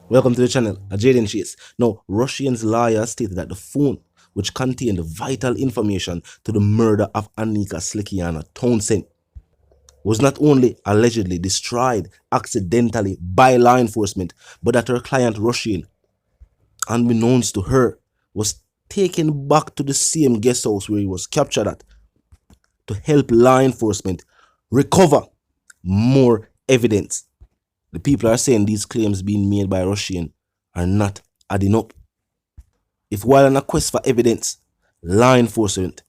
Welcome to the channel, Jaden Chase. Now, Russian's lawyer stated that the phone, which contained vital information to the murder of Anika Slikiana Townsend, was not only allegedly destroyed accidentally by law enforcement, but that her client Russian, unbeknownst to her, was taken back to the same guest house where he was captured at to help law enforcement recover more evidence. The people are saying these claims being made by Russian are not adding up. If while on a quest for evidence, law enforcement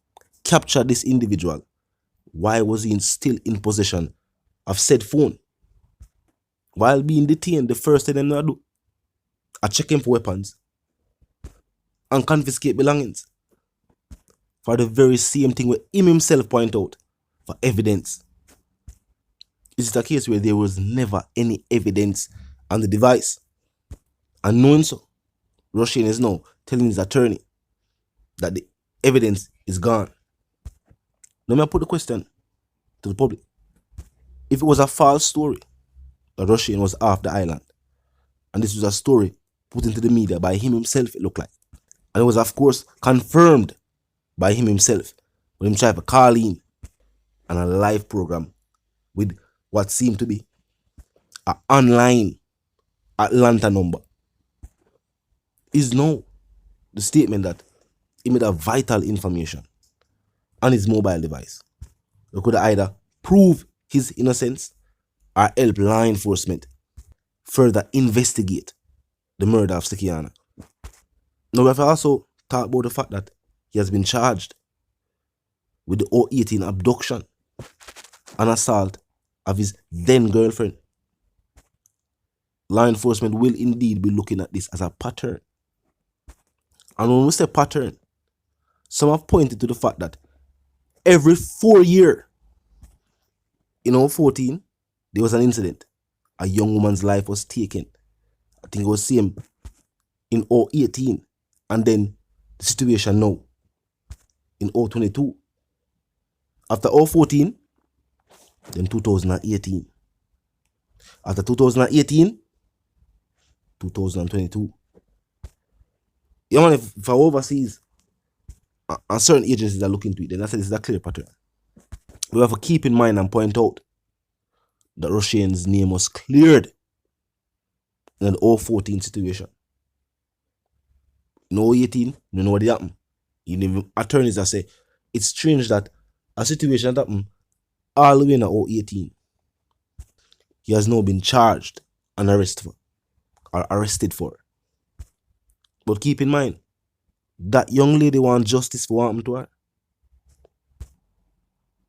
captured this individual, why was he still in possession of said phone? While being detained, the first thing they do are check him for weapons and confiscate belongings for the very same thing where him himself point out for evidence. Is it a case where there was never any evidence on the device? And knowing so, Russian is now telling his attorney that the evidence is gone. Now me put the question to the public. If it was a false story that Russian was off the island, and this was a story put into the media by him himself, it looked like, and it was of course confirmed by him himself when he tried to call in on a live program with what seemed to be an online Atlanta number, is now the statement that he made a vital information on his mobile device. They could either prove his innocence or help law enforcement further investigate the murder of Slikiana. Now we have also talked about the fact that he has been charged with the 018 abduction and assault of his then girlfriend. Law enforcement will indeed be looking at this as a pattern. And when we say pattern, some have pointed to the fact that every 4 years, in 2014, there was an incident. A young woman's life was taken. I think it was same in 2018. And then the situation now in 2022. After 2014, then 2018. After 2018, 2022. Yeah, man, if I overseas and certain agencies are looking into it, then I said this is a clear pattern. We have to keep in mind and point out that Russian's name was cleared in an 2014 situation. In 2018, you know what happened. Even attorneys that say it's strange that a situation that happened all the way in 2018, he has now been charged and arrested for. But keep in mind, that young lady wants justice for what happened to her.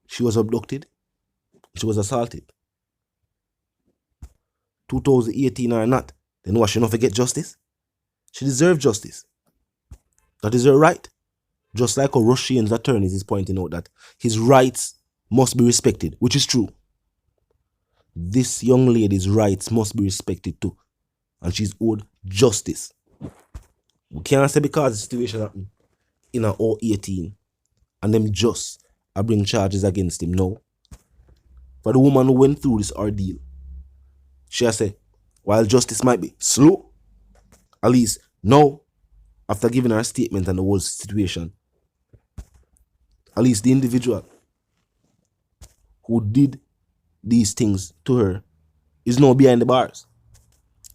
She was abducted. She was assaulted. 2018 or not, then what, she not forget justice? She deserves justice. That is her right. Just like a Russian's attorneys is pointing out that his rights must be respected, which is true. This young lady's rights must be respected too. And she's owed justice. We can't say because the situation happened in 2018 and them just bring charges against him. No. For the woman who went through this ordeal, she has said, while justice might be slow, at least now, after giving her a statement on the whole situation, at least the individual who did these things to her is now behind the bars.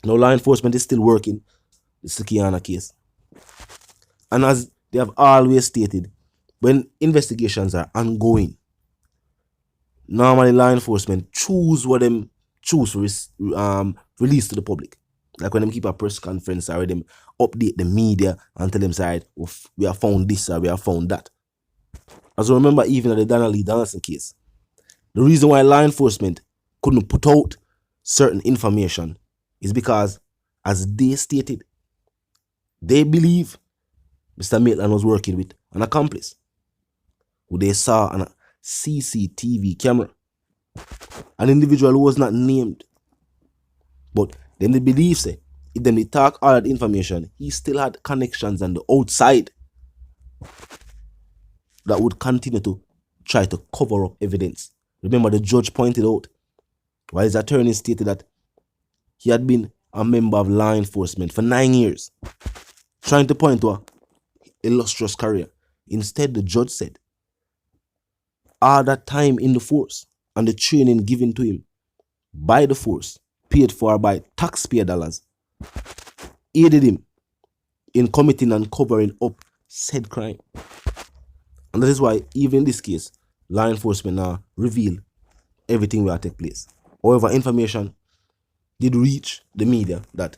Now law enforcement is still working the Slikiana case. And as they have always stated, when investigations are ongoing, normally law enforcement choose what them choose for release to the public. Like when them keep a press conference or them update the media and tell them, side, we have found this or we have found that. As I remember, even at the Dana Lee Donaldson case, the reason why law enforcement couldn't put out certain information is because, as they stated, they believe Mr. Maitland was working with an accomplice who they saw on a CCTV camera. An individual who was not named. But then they believe, say, if they talk all that information, he still had connections on the outside that would continue to try to cover up evidence. Remember, the judge pointed out, while his attorney stated that he had been a member of law enforcement for 9 years, trying to point to a illustrious career. Instead, the judge said, all that time in the force and the training given to him by the force, paid for by taxpayer dollars, aided him in committing and covering up said crime. And that is why, even in this case, law enforcement now reveal everything will take place. However, information did reach the media that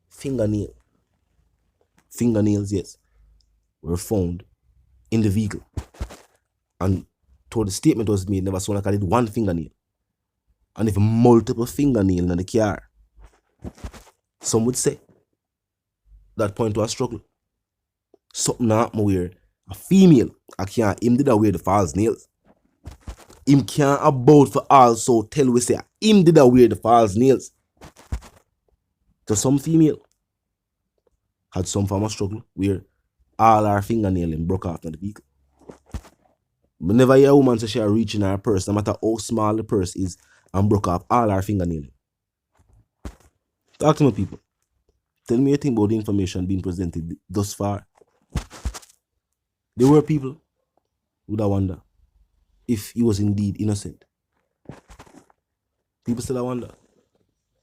fingernails, yes, were found in the vehicle. And till the statement was made, never saw like I did one fingernail. And if multiple fingernails in the car, some would say that point to a struggle. Something happen where a female, him did wear the false nails. Him can't about for also tell we say him did wear the false nails. So some female had some form of struggle where all her fingernails broke off in the vehicle. But never hear a woman say she are reaching her purse, no matter how small the purse is, and broke off all her fingernails. Talk to me, people. Tell me your thing about the information being presented thus far. There were people who would wonder if he was indeed innocent. People still wonder.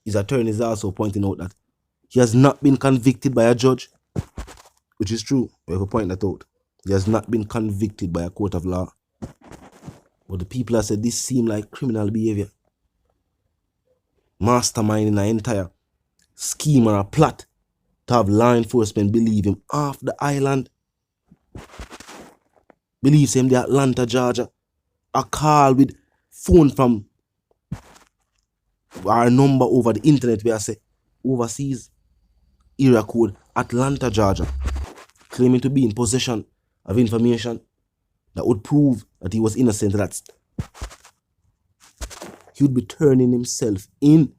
His attorney is also pointing out that he has not been convicted by a judge, which is true. We have to point that out. He has not been convicted by a court of law. But the people have said this seemed like criminal behavior. Masterminding an entire scheme or a plot to have law enforcement believe him off the island. Believes him the Atlanta, Georgia. A call with phone from our number over the internet where I say overseas. Area code Atlanta, Georgia. Claiming to be in possession of information that would prove that he was innocent. That he would be turning himself in.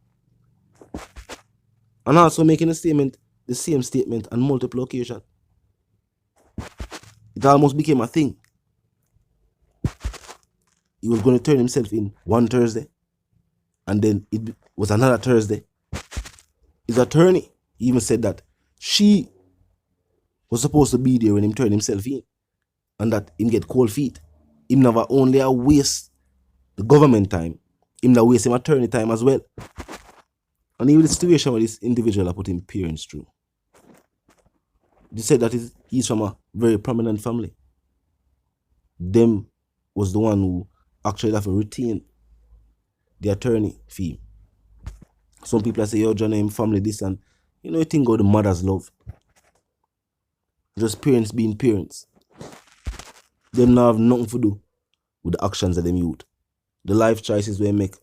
And also making a statement, the same statement on multiple occasions. It almost became a thing. He was going to turn himself in one Thursday, and then it was another Thursday. His attorney even said that she was supposed to be there when him turned himself in, and that him get cold feet. Him never only a waste the government time, him never waste him attorney time as well. And even the situation where this individual I put him parents through. They said that he's from a very prominent family. Them was the one who actually have to retain the attorney fee. Some people say, yo, John, family this, and you know, you think about the mother's love. Just parents being parents. Them now have nothing to do with the actions of them youth. The life choices we make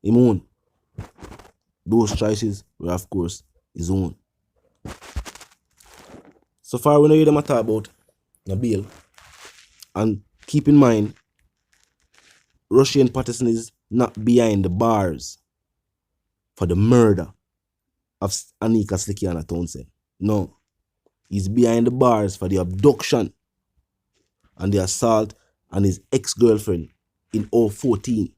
him own. Those choices were, of course, his own. So far, we know the matter about Nabil. And keep in mind, Rushien Patterson is not behind the bars for the murder of Anika Slickiana Townsend. No. He's behind the bars for the abduction and the assault on his ex-girlfriend in 2014.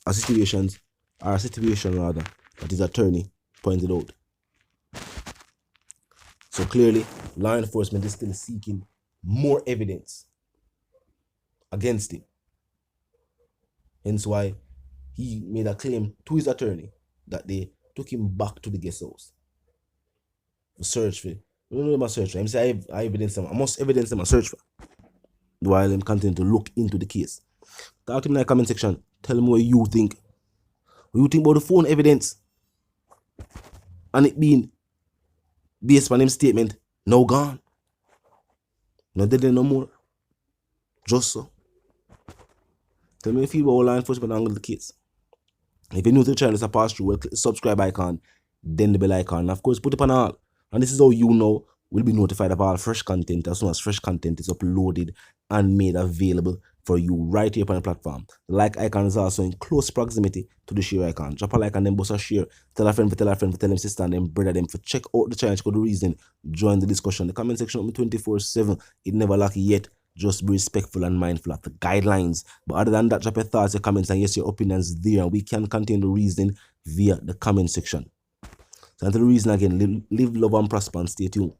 A situation that his attorney pointed out. So clearly, law enforcement is still seeking more evidence against him. Hence why he made a claim to his attorney that they took him back to the guest house. Search for. We don't know about search for. Him say I evidence them. I must evidence them and search for. While I'm continuing to look into the case. Talk to me in the comment section. Tell me what you think. What you think about the phone evidence. And it being based on him statement, now gone. Not dead no more. Just so. Tell me if you feel about law enforcement angle the case. If you're new to the channel, it's a pass through. Click the subscribe icon, then the bell icon. And of course, put it on all. And this is how you know we'll be notified of all fresh content as soon as fresh content is uploaded and made available for you right here on the platform. The like icon is also in close proximity to the share icon. Drop a like and then bust a share. Tell a friend, tell them sister and then brother them for check out the channel, check out the reason. Join the discussion. The comment section open 24/7. It never lucky yet. Just be respectful and mindful of the guidelines. But other than that, drop your thoughts, your comments, and yes, your opinions there. And we can continue the reasoning via the comment section. So until the reason again, live, love, and prosper, and stay tuned.